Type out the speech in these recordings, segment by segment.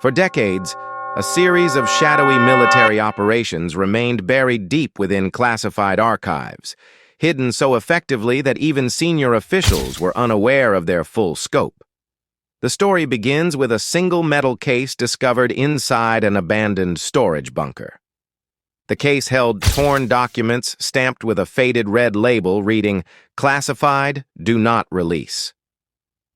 For decades, a series of shadowy military operations remained buried deep within classified archives, hidden so effectively that even senior officials were unaware of their full scope. The story begins with a single metal case discovered inside an abandoned storage bunker. The case held torn documents stamped with a faded red label reading, "Classified, do not release."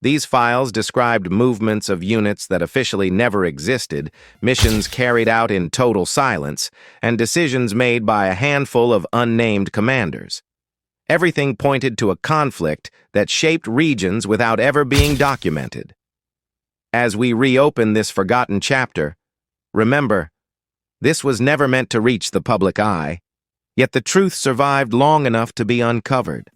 These files described movements of units that officially never existed, missions carried out in total silence, and decisions made by a handful of unnamed commanders. Everything pointed to a conflict that shaped regions without ever being documented. As we reopen this forgotten chapter, remember, this was never meant to reach the public eye, yet the truth survived long enough to be uncovered.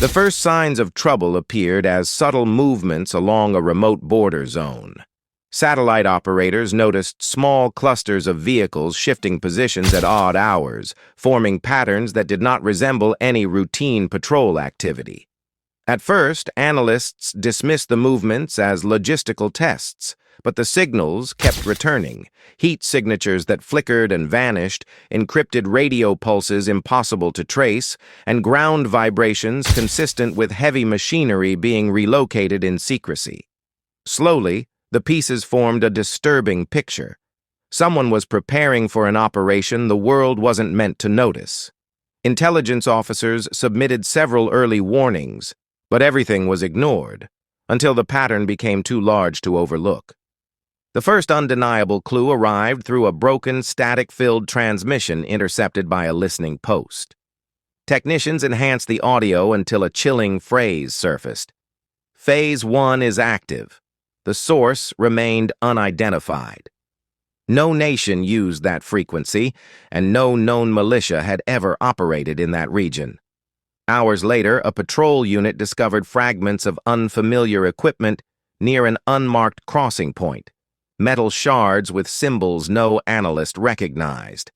The first signs of trouble appeared as subtle movements along a remote border zone. Satellite operators noticed small clusters of vehicles shifting positions at odd hours, forming patterns that did not resemble any routine patrol activity. At first, analysts dismissed the movements as logistical tests, but the signals kept returning, heat signatures that flickered and vanished, encrypted radio pulses impossible to trace, and ground vibrations consistent with heavy machinery being relocated in secrecy. Slowly, the pieces formed a disturbing picture. Someone was preparing for an operation the world wasn't meant to notice. Intelligence officers submitted several early warnings, but everything was ignored, until the pattern became too large to overlook. The first undeniable clue arrived through a broken, static-filled transmission intercepted by a listening post. Technicians enhanced the audio until a chilling phrase surfaced. Phase 1 is active. The source remained unidentified. No nation used that frequency, and no known militia had ever operated in that region. Hours later, a patrol unit discovered fragments of unfamiliar equipment near an unmarked crossing point. Metal shards with symbols no analyst recognized.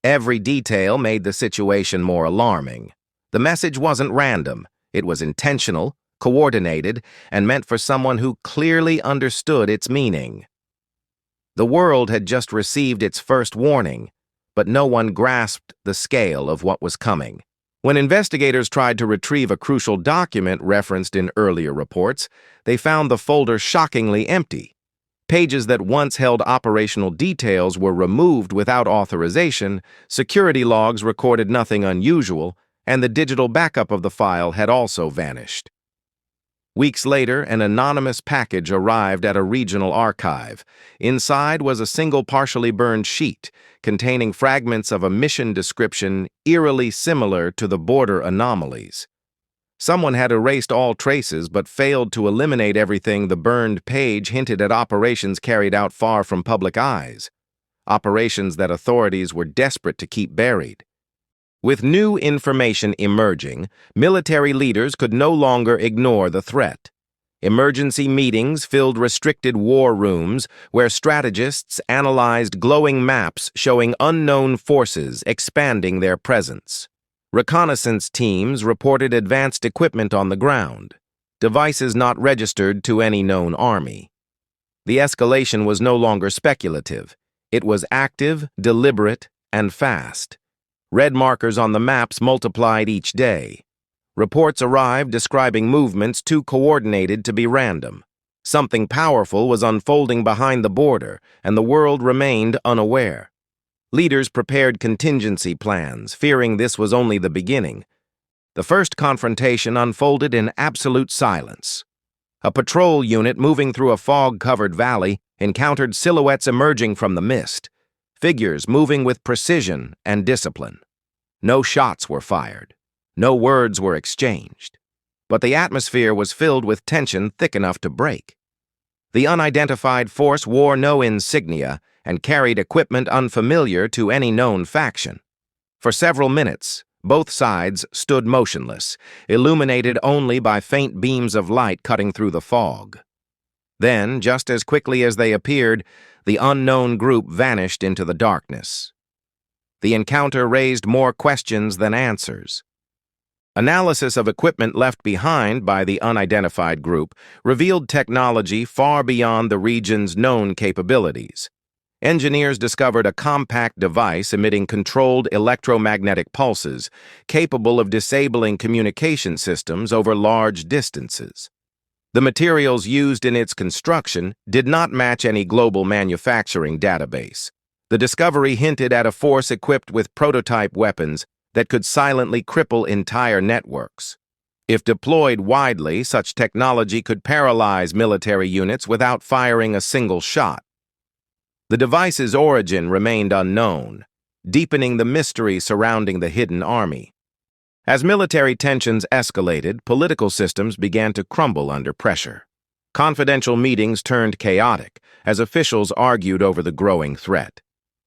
Every detail made the situation more alarming. The message wasn't random. It was intentional, coordinated, and meant for someone who clearly understood its meaning. The world had just received its first warning, but no one grasped the scale of what was coming. When investigators tried to retrieve a crucial document referenced in earlier reports, they found the folder shockingly empty. Pages that once held operational details were removed without authorization, security logs recorded nothing unusual, and the digital backup of the file had also vanished. Weeks later, an anonymous package arrived at a regional archive. Inside was a single partially burned sheet containing fragments of a mission description eerily similar to the border anomalies. Someone had erased all traces but failed to eliminate everything. The burned page hinted at operations carried out far from public eyes, operations that authorities were desperate to keep buried. With new information emerging, military leaders could no longer ignore the threat. Emergency meetings filled restricted war rooms where strategists analyzed glowing maps showing unknown forces expanding their presence. Reconnaissance teams reported advanced equipment on the ground, devices not registered to any known army. The escalation was no longer speculative. It was active, deliberate, and fast. Red markers on the maps multiplied each day. Reports arrived describing movements too coordinated to be random. Something powerful was unfolding behind the border, and the world remained unaware. Leaders prepared contingency plans, fearing this was only the beginning. The first confrontation unfolded in absolute silence. A patrol unit moving through a fog-covered valley encountered silhouettes emerging from the mist, figures moving with precision and discipline. No shots were fired. No words were exchanged. But the atmosphere was filled with tension thick enough to break. The unidentified force wore no insignia and carried equipment unfamiliar to any known faction. For several minutes, both sides stood motionless, illuminated only by faint beams of light cutting through the fog. Then, just as quickly as they appeared, the unknown group vanished into the darkness. The encounter raised more questions than answers. Analysis of equipment left behind by the unidentified group revealed technology far beyond the region's known capabilities. Engineers discovered a compact device emitting controlled electromagnetic pulses, capable of disabling communication systems over large distances. The materials used in its construction did not match any global manufacturing database. The discovery hinted at a force equipped with prototype weapons that could silently cripple entire networks. If deployed widely, such technology could paralyze military units without firing a single shot. The device's origin remained unknown, deepening the mystery surrounding the hidden army. As military tensions escalated, political systems began to crumble under pressure. Confidential meetings turned chaotic as officials argued over the growing threat.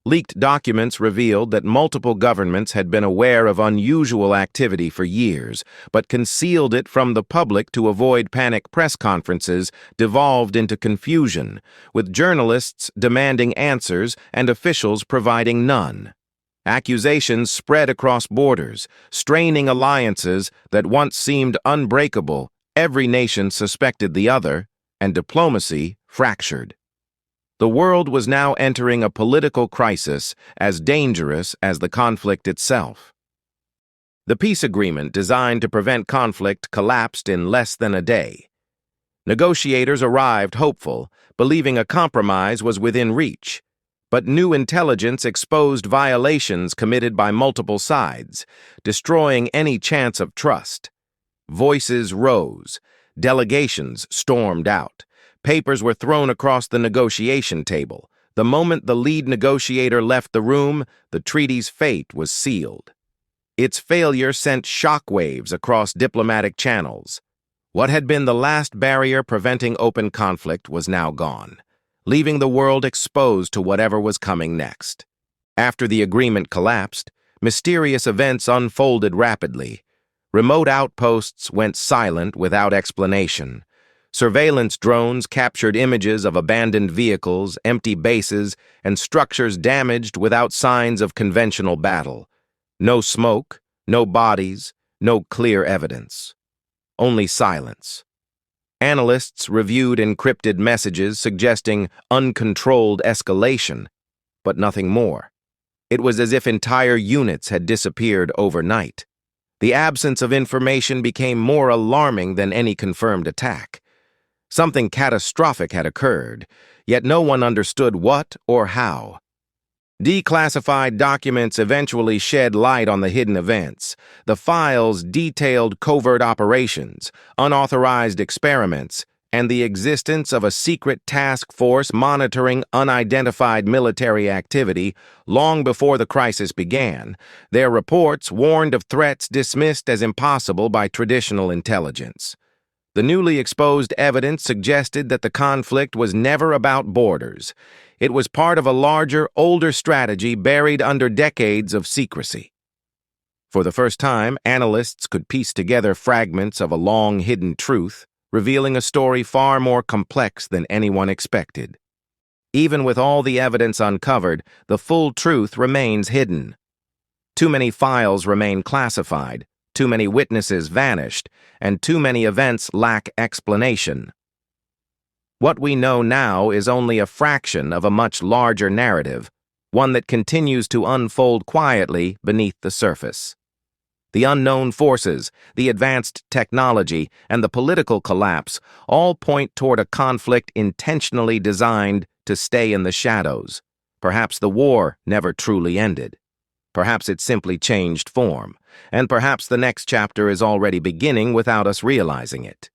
Leaked documents revealed that multiple governments had been aware of unusual activity for years, but concealed it from the public to avoid panic. Press conferences devolved into confusion, with journalists demanding answers and officials providing none. Accusations spread across borders, straining alliances that once seemed unbreakable. Every nation suspected the other, and diplomacy fractured. The world was now entering a political crisis as dangerous as the conflict itself. The peace agreement designed to prevent conflict collapsed in less than a day. Negotiators arrived hopeful, believing a compromise was within reach. But new intelligence exposed violations committed by multiple sides, destroying any chance of trust. Voices rose. Delegations stormed out. Papers were thrown across the negotiation table. The moment the lead negotiator left the room, the treaty's fate was sealed. Its failure sent shockwaves across diplomatic channels. What had been the last barrier preventing open conflict was now gone, leaving the world exposed to whatever was coming next. After the agreement collapsed, mysterious events unfolded rapidly. Remote outposts went silent without explanation. Surveillance drones captured images of abandoned vehicles, empty bases, and structures damaged without signs of conventional battle. No smoke, no bodies, no clear evidence. Only silence. Analysts reviewed encrypted messages suggesting uncontrolled escalation, but nothing more. It was as if entire units had disappeared overnight. The absence of information became more alarming than any confirmed attack. Something catastrophic had occurred, yet no one understood what or how. Declassified documents eventually shed light on the hidden events. The files detailed covert operations, unauthorized experiments, and the existence of a secret task force monitoring unidentified military activity long before the crisis began. Their reports warned of threats dismissed as impossible by traditional intelligence. The newly exposed evidence suggested that the conflict was never about borders. It was part of a larger, older strategy buried under decades of secrecy. For the first time, analysts could piece together fragments of a long-hidden truth, revealing a story far more complex than anyone expected. Even with all the evidence uncovered, the full truth remains hidden. Too many files remain classified, too many witnesses vanished, and too many events lack explanation. What we know now is only a fraction of a much larger narrative, one that continues to unfold quietly beneath the surface. The unknown forces, the advanced technology, and the political collapse all point toward a conflict intentionally designed to stay in the shadows. Perhaps the war never truly ended. Perhaps it simply changed form, and perhaps the next chapter is already beginning without us realizing it.